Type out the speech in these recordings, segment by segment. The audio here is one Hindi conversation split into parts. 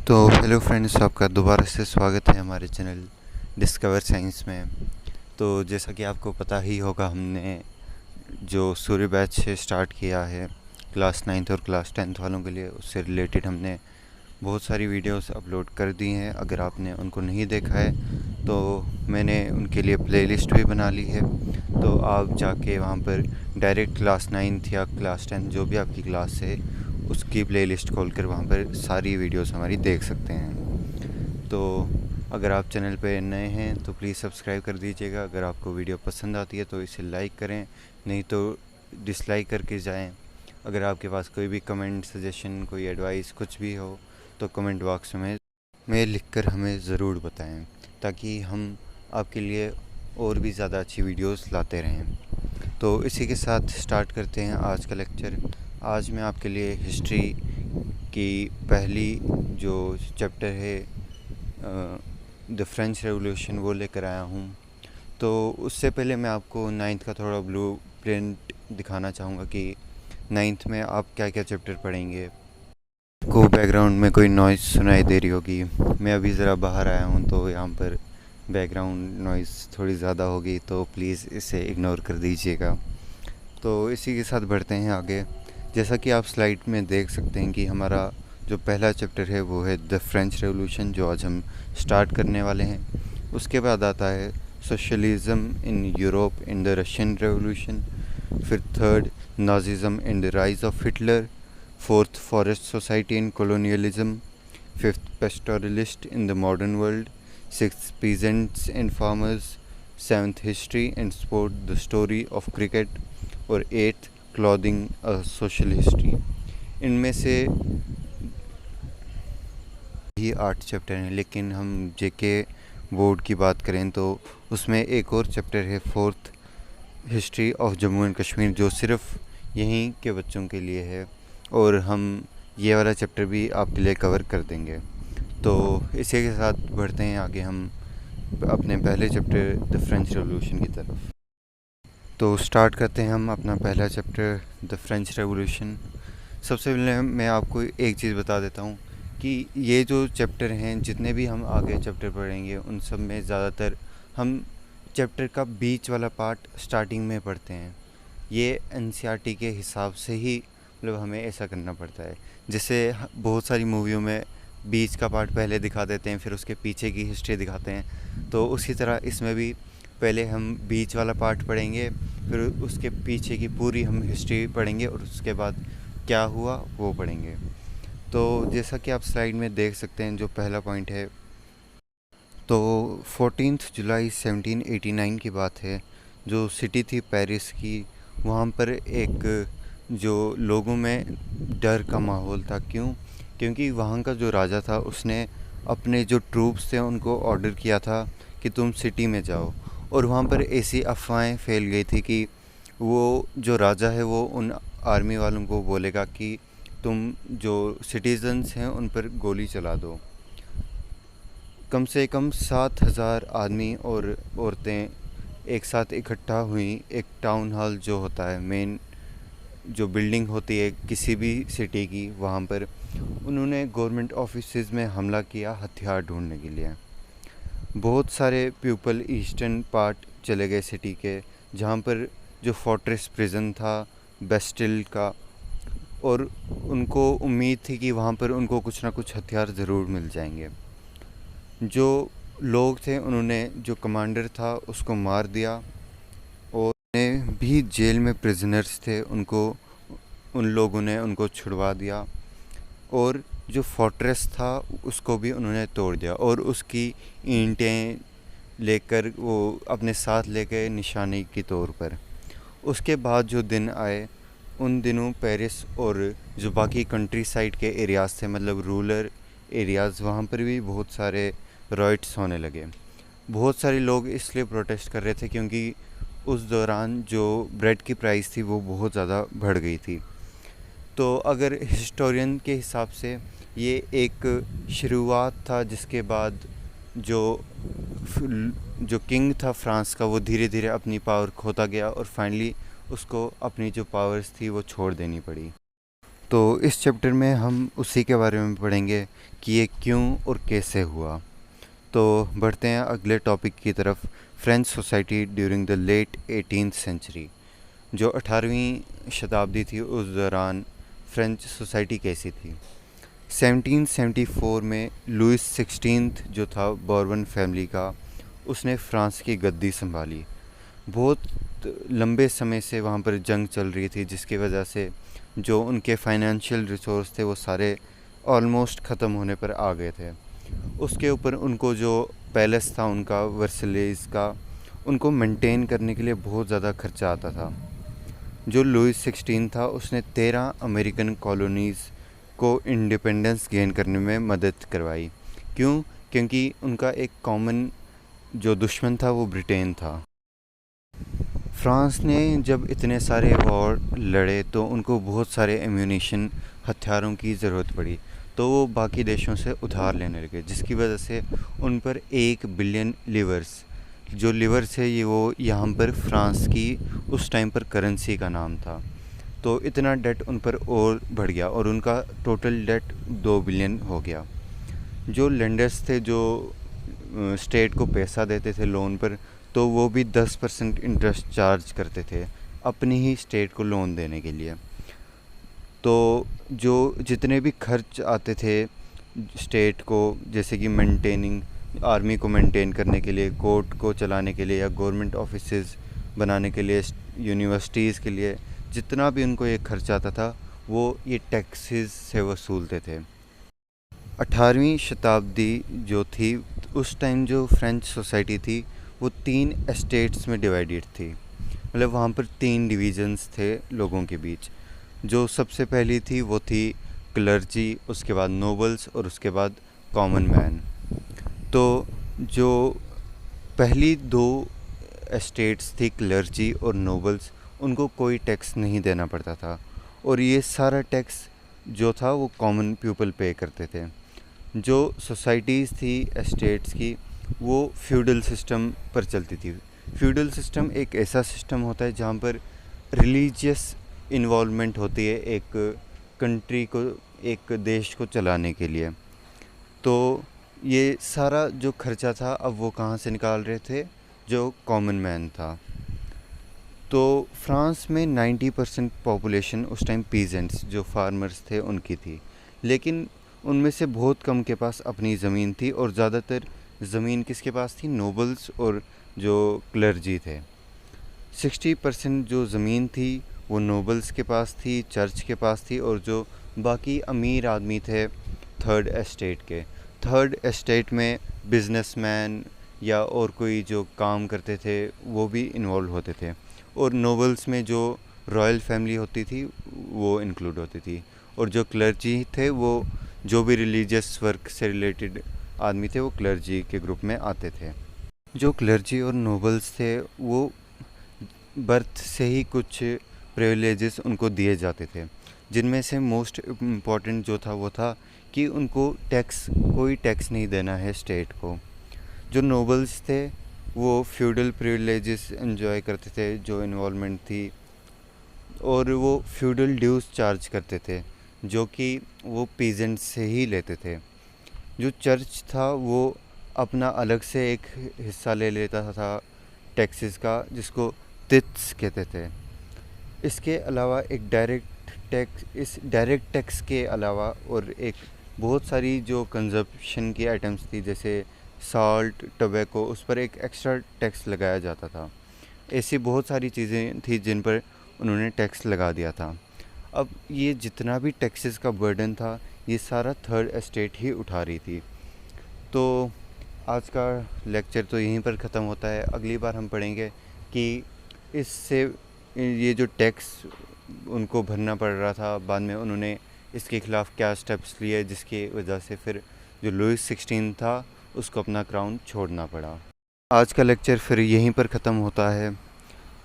तो हेलो फ्रेंड्स, आपका दोबारा से स्वागत है हमारे चैनल डिस्कवर साइंस में। तो जैसा कि आपको पता ही होगा, हमने जो सूर्य बैच से स्टार्ट किया है क्लास 9th और क्लास 10th वालों के लिए, उससे रिलेटेड हमने बहुत सारी वीडियोस अपलोड कर दी हैं। अगर आपने उनको नहीं देखा है तो मैंने उनके लिए प्लेलिस्ट भी बना ली है, तो आप जाके वहाँ पर डायरेक्ट क्लास 9th या क्लास 10th जो भी आपकी क्लास है उसकी प्लेलिस्ट खोलकर वहाँ पर सारी वीडियोस हमारी देख सकते हैं। तो अगर आप चैनल पे नए हैं तो प्लीज़ सब्सक्राइब कर दीजिएगा। अगर आपको वीडियो पसंद आती है तो इसे लाइक करें, नहीं तो डिसलाइक करके जाएं। अगर आपके पास कोई भी कमेंट, सजेशन, कोई एडवाइस कुछ भी हो तो कमेंट बॉक्स में लिखकर हमें ज़रूर बताएं, ताकि हम आपके लिए और भी ज़्यादा अच्छी वीडियोस लाते रहें। तो इसी के साथ स्टार्ट करते हैं आज का लेक्चर। आज मैं आपके लिए हिस्ट्री की पहली जो चैप्टर है द फ्रेंच रेवोल्यूशन वो लेकर आया हूँ। तो उससे पहले मैं आपको 9th का थोड़ा ब्लू प्रिंट दिखाना चाहूँगा कि 9th में आप क्या क्या चैप्टर पढ़ेंगे। आपको बैकग्राउंड में कोई नॉइज़ सुनाई दे रही होगी। मैं अभी ज़रा बाहर आया हूँ तो यहाँ पर बैकग्राउंड नॉइज़ थोड़ी ज़्यादा होगी, तो प्लीज़ इसे इग्नोर कर दीजिएगा। तो इसी के साथ बढ़ते हैं आगे। जैसा कि आप स्लाइड में देख सकते हैं कि हमारा जो पहला चैप्टर है वो है द फ्रेंच रेवोल्यूशन, जो आज हम स्टार्ट करने वाले हैं। उसके बाद आता है socialism in Europe in the Russian revolution. फिर third, nazism in the rise of Hitler. Fourth, forest society in colonialism. Fifth, pastoralist in the modern world. Sixth, peasants and farmers. Seventh, history and sport, the story of cricket. और eighth, clothing a social history. इनमें से ही 8 चैप्टर हैं, लेकिन हम जेके बोर्ड की बात करें तो उसमें एक और चैप्टर है fourth, history of Jammu and Kashmir, जो सिर्फ यहीं के बच्चों के लिए है, और हम ये वाला चैप्टर भी आपके लिए कवर कर देंगे। तो इसी के साथ बढ़ते हैं आगे हम अपने पहले चैप्टर द फ्रेंच रेवोल्यूशन की तरफ। तो स्टार्ट करते हैं हम अपना पहला चैप्टर द फ्रेंच रेवोल्यूशन। सबसे पहले मैं आपको एक चीज़ बता देता हूँ कि ये जो चैप्टर हैं, जितने भी हम आगे चैप्टर पढ़ेंगे उन सब में ज़्यादातर हम चैप्टर का बीच वाला पार्ट स्टार्टिंग में पढ़ते हैं। ये एनसीईआरटी के हिसाब से ही मतलब हमें ऐसा करना पड़ता है। जैसे बहुत सारी मूवियों में बीच का पार्ट पहले दिखा देते हैं, फिर उसके पीछे की हिस्ट्री दिखाते हैं, तो उसी तरह इसमें भी पहले हम बीच वाला पार्ट पढ़ेंगे, फिर उसके पीछे की पूरी हम हिस्ट्री पढ़ेंगे, और उसके बाद क्या हुआ वो पढ़ेंगे। तो जैसा कि आप स्लाइड में देख सकते हैं, जो पहला पॉइंट है, तो 14 जुलाई 1789 की बात है। जो सिटी थी पेरिस की, वहाँ पर एक जो लोगों में डर का माहौल था। क्योंकि वहाँ का जो राजा था उसने अपने जो ट्रूप्स थे उनको ऑर्डर किया था कि तुम सिटी में जाओ, और वहाँ पर ऐसी अफवाहें फैल गई थी कि वो जो राजा है वो उन आर्मी वालों को बोलेगा कि तुम जो सिटीजन्स हैं उन पर गोली चला दो। कम से कम 7,000 आदमी और औरतें एक साथ इकट्ठा हुई। एक टाउन हॉल जो होता है, मेन जो बिल्डिंग होती है किसी भी सिटी की, वहाँ पर उन्होंने गवर्नमेंट ऑफिसेज में हमला किया हथियार ढूंढने के लिए। बहुत सारे पीपल ईस्टर्न पार्ट चले गए सिटी के, जहाँ पर जो फोर्ट्रेस प्रिजन था बेस्टिल का, और उनको उम्मीद थी कि वहाँ पर उनको कुछ ना कुछ हथियार ज़रूर मिल जाएंगे। जो लोग थे उन्होंने जो कमांडर था उसको मार दिया, और उन्हें भी जेल में प्रिजनर्स थे उन लोगों ने उनको छुड़वा दिया, और जो फोर्ट्रेस था उसको भी उन्होंने तोड़ दिया, और उसकी ईंटें लेकर वो अपने साथ ले गए निशानी के तौर पर। उसके बाद जो दिन आए, उन दिनों पेरिस और जो बाकी कंट्री साइड के एरियाज़ थे, मतलब रूरल एरियाज़, वहाँ पर भी बहुत सारे राइट्स होने लगे। बहुत सारे लोग इसलिए प्रोटेस्ट कर रहे थे क्योंकि उस दौरान जो ब्रेड की प्राइस थी वो बहुत ज़्यादा बढ़ गई थी। तो अगर हिस्टोरियन के हिसाब से ये एक शुरुआत था, जिसके बाद जो किंग था फ्रांस का, वो धीरे धीरे अपनी पावर खोता गया, और फाइनली उसको अपनी जो पावर्स थी वो छोड़ देनी पड़ी। तो इस चैप्टर में हम उसी के बारे में पढ़ेंगे कि ये क्यों और कैसे हुआ। तो बढ़ते हैं अगले टॉपिक की तरफ, French society during the late 18th century. जो 18वीं शताब्दी थी उस दौरान फ्रेंच सोसाइटी कैसी थी। 1774 में लुइस 16 जो था बॉर्बन फैमिली का, उसने फ्रांस की गद्दी संभाली। बहुत लंबे समय से वहाँ पर जंग चल रही थी, जिसकी वजह से जो उनके फाइनेंशियल रिसोर्स थे वो सारे ऑलमोस्ट ख़त्म होने पर आ गए थे। उसके ऊपर उनको जो पैलेस था उनका वर्सलेस का, उनको मेंटेन करने के लिए बहुत ज़्यादा खर्चा आता था। जो लुइस 16 था उसने 13 अमेरिकन कॉलोनीज़ को इंडिपेंडेंस गेन करने में मदद करवाई। क्यों? क्योंकि उनका एक कॉमन जो दुश्मन था वो ब्रिटेन था। फ्रांस ने जब इतने सारे वॉर लड़े तो उनको बहुत सारे एम्यूनिशन, हथियारों की ज़रूरत पड़ी, तो वो बाकी देशों से उधार लेने लगे, जिसकी वजह से उन पर 1 बिलियन लिवर्स, जो लिवर्स है ये वो यहाँ पर फ्रांस की उस टाइम पर करेंसी का नाम था। तो इतना डेट उन पर और बढ़ गया और उनका टोटल डेट 2 बिलियन हो गया। जो लेंडर्स थे, जो स्टेट को पैसा देते थे लोन पर, तो वो भी 10% इंटरेस्ट चार्ज करते थे अपनी ही स्टेट को लोन देने के लिए। तो जो जितने भी खर्च आते थे स्टेट को, जैसे कि मेंटेनिंग, आर्मी को मेंटेन करने के लिए, कोर्ट को चलाने के लिए, या गवर्नमेंट ऑफिसेज बनाने के लिए, यूनिवर्सिटीज़ के लिए, जितना भी उनको ये खर्च आता था वो ये टैक्सेस से वसूलते थे। 18वीं शताब्दी जो थी उस टाइम जो फ्रेंच सोसाइटी थी वो 3 एस्टेट्स में डिवाइडेड थी। मतलब वहाँ पर 3 डिवीज़न्स थे लोगों के बीच। जो सबसे पहली थी वो थी क्लर्जी, उसके बाद नोबल्स और उसके बाद कॉमन मैन। तो जो पहली 2 एस्टेट्स थी क्लर्जी और नोबल्स, उनको कोई टैक्स नहीं देना पड़ता था और ये सारा टैक्स जो था वो कॉमन पीपल पे करते थे। जो सोसाइटीज़ थी एस्टेट्स की, वो फ्यूडल सिस्टम पर चलती थी। फ्यूडल सिस्टम एक ऐसा सिस्टम होता है जहाँ पर रिलीजियस इन्वॉल्वमेंट होती है एक कंट्री को, एक देश को चलाने के लिए। तो ये सारा जो खर्चा था अब वो कहाँ से निकाल रहे थे? जो कॉमन मैन था। तो फ्रांस में 90% पॉपुलेशन उस टाइम पीजेंट्स, जो फार्मर्स थे, उनकी थी। लेकिन उनमें से बहुत कम के पास अपनी ज़मीन थी और ज़्यादातर ज़मीन किसके पास थी? नोबल्स और जो क्लर्जी थे। 60% जो ज़मीन थी वो नोबल्स के पास थी, चर्च के पास थी, और जो बाकी अमीर आदमी थे थर्ड एस्टेट के। थर्ड एस्टेट में बिजनेसमैन या और कोई जो काम करते थे वो भी इन्वॉल्व होते थे, और नोबल्स में जो रॉयल फैमिली होती थी वो इंक्लूड होती थी, और जो क्लर्जी थे वो जो भी रिलीजियस वर्क से रिलेटेड आदमी थे वो क्लर्जी के ग्रुप में आते थे। जो क्लर्जी और नोबल्स थे वो बर्थ से ही कुछ प्रिविलेजेस उनको दिए जाते थे, जिनमें से मोस्ट इम्पॉर्टेंट जो था वो था कि उनको कोई टैक्स नहीं देना है स्टेट को। जो नोबल्स थे वो फ्यूडल प्रिविलेजेस एंजॉय करते थे, जो इन्वॉल्वमेंट थी, और वो फ्यूडल ड्यूज चार्ज करते थे जो कि वो पीजेंट से ही लेते थे। जो चर्च था वो अपना अलग से एक हिस्सा ले लेता था टैक्सेस का, जिसको तित्स कहते थे। इसके अलावा एक डायरेक्ट टैक्स, इस डायरेक्ट टैक्स के अलावा और एक बहुत सारी जो कंजप्शन की आइटम्स थी, जैसे साल्ट, टोबैको, उस पर एक एक्स्ट्रा टैक्स लगाया जाता था। ऐसी बहुत सारी चीज़ें थी जिन पर उन्होंने टैक्स लगा दिया था। अब ये जितना भी टैक्सेस का बर्डन था ये सारा थर्ड एस्टेट ही उठा रही थी। तो आज का लेक्चर तो यहीं पर ख़त्म होता है। अगली बार हम पढ़ेंगे कि इससे ये जो टैक्स उनको भरना पड़ रहा था, बाद में उन्होंने इसके ख़िलाफ़ क्या स्टेप्स लिए, जिसकी वजह से फिर जो लुइस 16 था उसको अपना क्राउन छोड़ना पड़ा। आज का लेक्चर फिर यहीं पर ख़त्म होता है।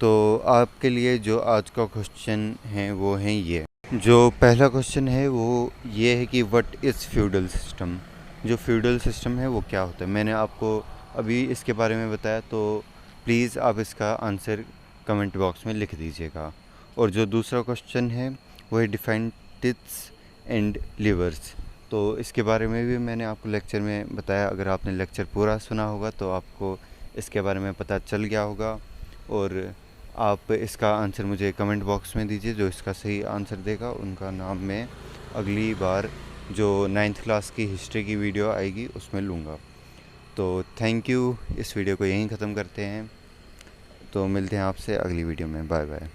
तो आपके लिए जो आज का क्वेश्चन है वो है ये। जो पहला क्वेश्चन है वो ये है कि व्हाट इज़ फ्यूडल सिस्टम। जो फ्यूडल सिस्टम है वो क्या होता है? मैंने आपको अभी इसके बारे में बताया, तो प्लीज़ आप इसका आंसर कमेंट बॉक्स में लिख दीजिएगा। और जो दूसरा क्वेश्चन है वो है डिफाइन टिथ्स एंड लिवर्स। तो इसके बारे में भी मैंने आपको लेक्चर में बताया। अगर आपने लेक्चर पूरा सुना होगा तो आपको इसके बारे में पता चल गया होगा। और आप इसका आंसर मुझे कमेंट बॉक्स में दीजिए। जो इसका सही आंसर देगा उनका नाम मैं अगली बार जो 9th क्लास की हिस्ट्री की वीडियो आएगी उसमें लूँगा। तो थैंक यू। इस वीडियो को यहीं ख़त्म करते हैं। तो मिलते हैं आपसे अगली वीडियो में। Bye bye.